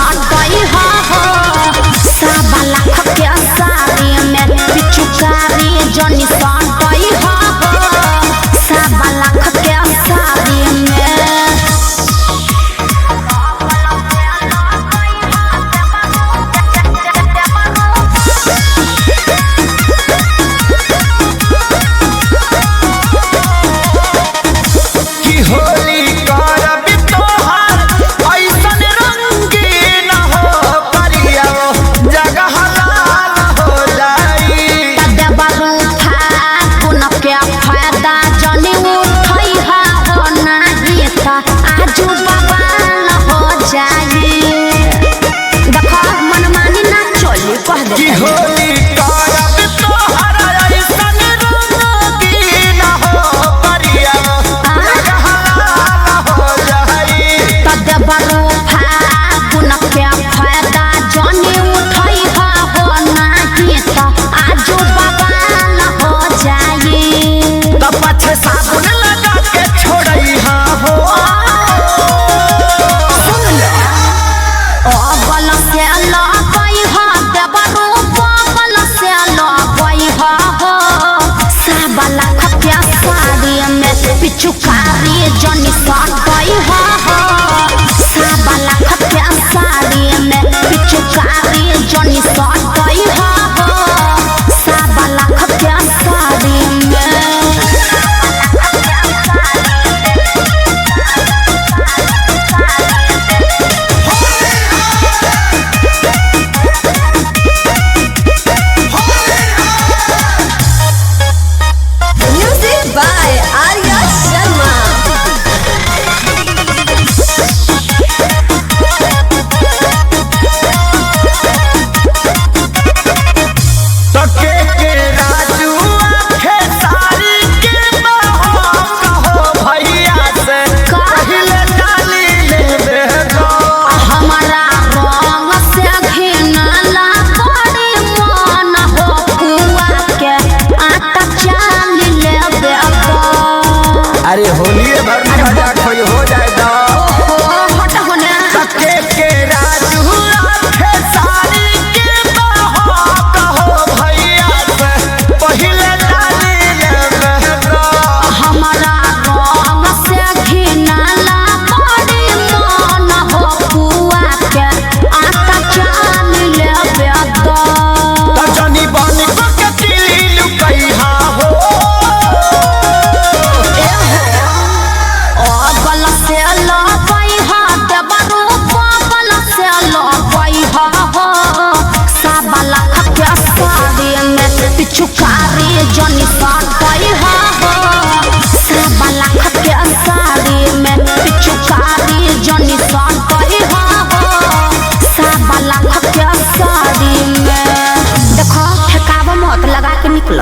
सटई हो सवा लाख के साड़ी में पिचुकारी जनी सटई हो सवा लाख के साड़ी में की होली करब तोहरा ऐसन रंगीन हो परिया जगहलाल हो जाई तदबरो फागुन के फायदा जनी उठई हो नाही त आजू बवाल हो जाई त पछे साबुन लगा के छोड़ई हो सुन ले ओ बल से लगई हो देबरो बल से लगई हो सवा लाख के साड़ी में पिचुकारी जनी सटई हो सवा लाख के साड़ी में पिचुकारी जनी सटई हो सवा लाख के sari Music by Arya Sharma. तके के राजू आखे सारी के कहो भैया से पहले डाली लेबे गो हमारा रंग से घिनला बड़ी मन हो कुआ के आटा चाल लेबे अरे होलिए भर में मजाक हो जाए हट होने तके के राजू आखे सारी के कहो भैया से पहले डाली लेबे गो हमारा रंग से घिनला बड़ी मन हो कुआ के आटा चाल लेबे त जनी बनी को के तिली लुकई हो बल से लगई हो देबरो बल से लगई हो सवा लाख के साड़ी में पिचुकारी जनी सटई हो सवा लाख के साड़ी में पिचुकारी जनी सटई हो सवा लाख के साड़ी में देखो ठेकावा मत लगा के निकल।